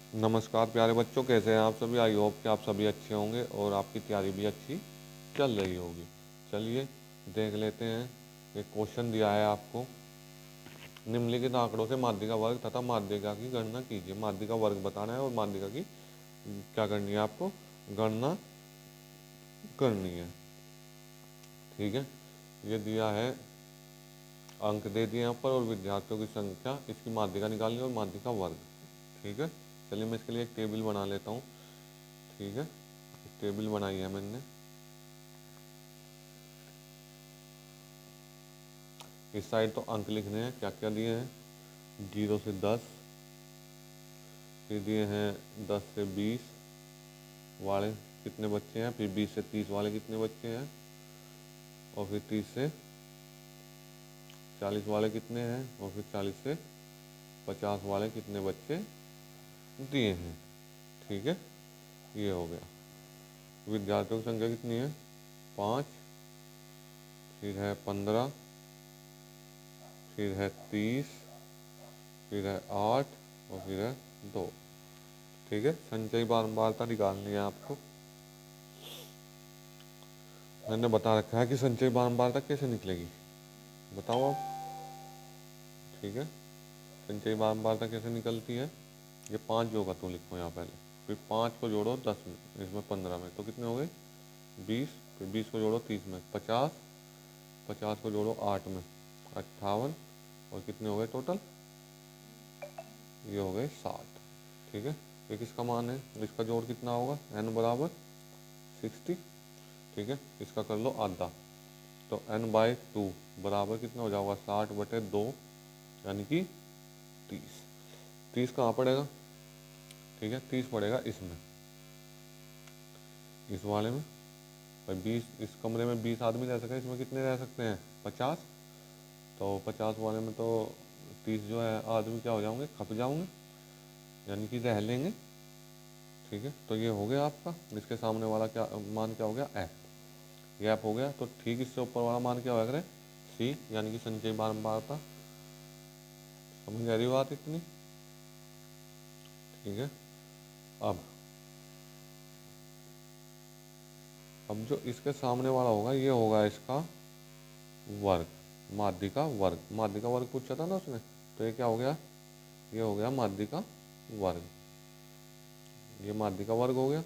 नमस्कार प्यारे बच्चों, कैसे हैं आप सभी। आई होप कि आप सभी अच्छे होंगे और आपकी तैयारी भी अच्छी चल रही होगी। चलिए देख लेते हैं। एक क्वेश्चन दिया है आपको, निम्नलिखित आंकड़ों से माध्यिका वर्ग तथा माध्यिका की गणना कीजिए। माध्यिका वर्ग बताना है और माध्यिका की क्या करनी है, आपको गणना करनी है। ठीक है, ये दिया है, अंक दे दिए यहाँ पर और विद्यार्थियों की संख्या, इसकी माध्यिका निकालनी है और माध्यिका वर्ग। ठीक है, चलिए मैं इसके लिए एक टेबल बना लेता हूँ। ठीक है, टेबल बनाई है मैंने। इस साइड तो अंक लिखने हैं, क्या क्या दिए हैं, 0 से 10, फिर दिए हैं 10 से 20 वाले कितने बच्चे हैं, फिर 20 से 30 वाले कितने बच्चे हैं, और फिर 30 से 40 वाले कितने हैं, और फिर 40 से 50 वाले कितने बच्चे दिए हैं। ठीक है, ये हो गया। विद्यार्थियों की संख्या कितनी है, 5, फिर है 15, फिर है 30, फिर है 8 और फिर है 2। ठीक है, संचयी बारंबारता निकालनी है आपको। मैंने बता रखा है कि संचयी बारंबारता कैसे निकलेगी, बताओ आप। ठीक है, संचयी बारंबारता कैसे निकलती है, ये 5 जो होगा तो लिखो यहाँ पहले, फिर 5 को जोड़ो 10 में, इसमें 15 में, तो कितने हो गए 20, फिर 20 को जोड़ो 30 में 50, 50 को जोड़ो 8 में 58, और कितने हो गए टोटल, ये हो गए 60। ठीक है, ये किसका मान है, इसका जोड़ कितना होगा, n बराबर 60। ठीक है, इसका कर लो आधा, तो n/2 बराबर कितना हो जाएगा, 60/2, यानी कि 30। 30 कहाँ पड़ेगा, ठीक है 30 पड़ेगा इसमें, इस वाले में। भाई 20, इस कमरे में 20 आदमी रह सकते हैं, इसमें कितने रह सकते हैं 50, तो 50 वाले में तो 30 जो है आदमी क्या हो जाओगे, खप जाओगे, यानी कि रह लेंगे। ठीक है, तो ये हो गया आपका, इसके सामने वाला क्या मान क्या हो गया, एफ। ये एफ हो गया, तो ठीक इससे ऊपर वाला मान क्या होगा, सी, यानी कि संचयी बारंबारता। समझ आ रही बात इतनी। ठीक है, अब जो इसके सामने वाला होगा, ये होगा इसका वर्ग, माध्यिका वर्ग। माध्यिका वर्ग पूछा था ना उसने, तो ये क्या हो गया, ये हो गया माध्यिका वर्ग, ये माध्यिका वर्ग हो गया।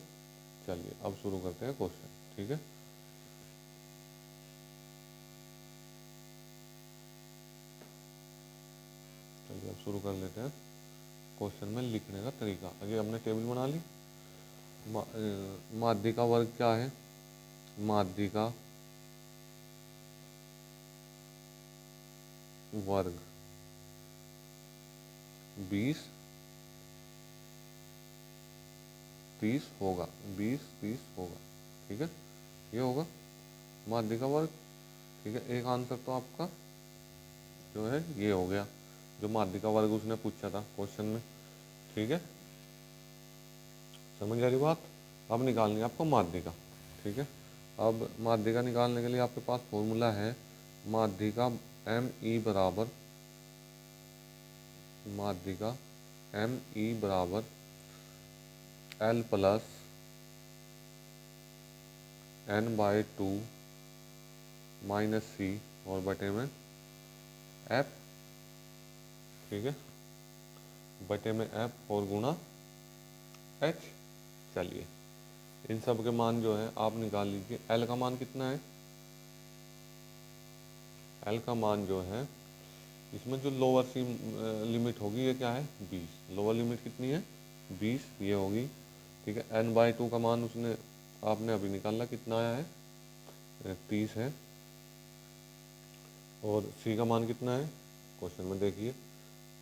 चलिए अब शुरू करते हैं क्वेश्चन। ठीक है, चलिए अब शुरू कर लेते हैं क्वेश्चन में लिखने का तरीका। अभी हमने टेबल बना ली। माध्यिका वर्ग क्या है, माध्यिका वर्ग 20 30 होगा, 20 30 होगा। ठीक है, ये होगा माध्यिका वर्ग। ठीक है, एक आंसर तो आपका जो है ये हो गया, जो माध्यिका वर्ग उसने पूछा था क्वेश्चन में। ठीक है, समझ आ रही बात। अब निकालनी है आपको माध्यिका। ठीक है, अब माध्यिका निकालने के लिए आपके पास फॉर्मूला है, माध्यिका ME बराबर, माध्यिका ME बराबर L प्लस n/2 माइनस सी और बटे में एफ। ठीक है, बटे में एफ और गुणा एच। चलिए इन सब के मान जो है आप निकाल लीजिए। एल का मान कितना है, एल का मान जो है, इसमें जो लोअर सी लिमिट होगी ये क्या है 20, लोअर लिमिट कितनी है 20, ये होगी। ठीक है, n/2 का मान उसने आपने अभी निकाला, कितना आया है 30 है, और सी का मान कितना है, क्वेश्चन में देखिए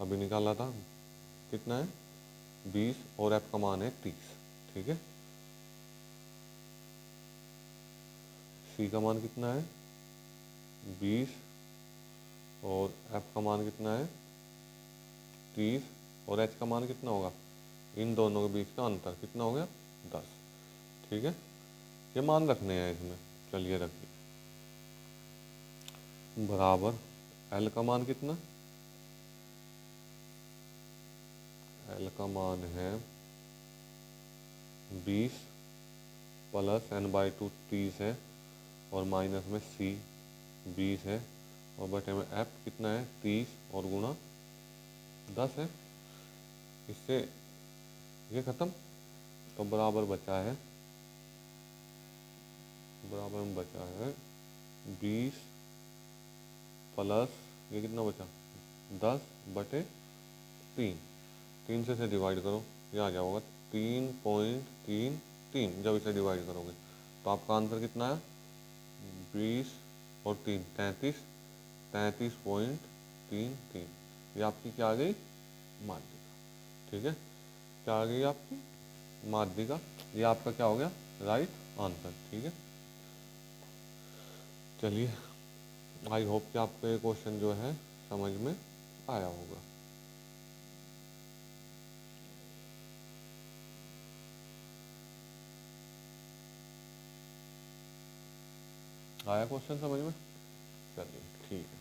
अभी निकाला था, कितना है 20, और एफ का मान है 30। ठीक है, सी का मान कितना है 20, और एफ का मान कितना है 30, और एच का मान कितना होगा, इन दोनों के बीच का अंतर कितना हो गया 10। ठीक है, ये मान रखने हैं इसमें। चलिए रखिए, बराबर एल का मान कितना, एल का मान है 20 प्लस n/2 30 है और माइनस में c 20 है और बटे में f कितना है 30 और गुणा 10 है। इससे ये खत्म, तो बराबर में बचा है 20 प्लस ये कितना बचा 10/3। 3 से डिवाइड करो, ये आ जाओगा 3.33। जब इसे डिवाइड करोगे तो आपका आंसर कितना है 20 और 3 33, 33.33। ये आपकी क्या आ गई माध्यिका। ठीक है, क्या आ गई आपकी माध्यिका। ये आपका क्या हो गया राइट आंसर। ठीक है, चलिए आई होप कि आपको ये क्वेश्चन जो है समझ में आया होगा। आया क्वेश्चन समझ में, चलिए ठीक है।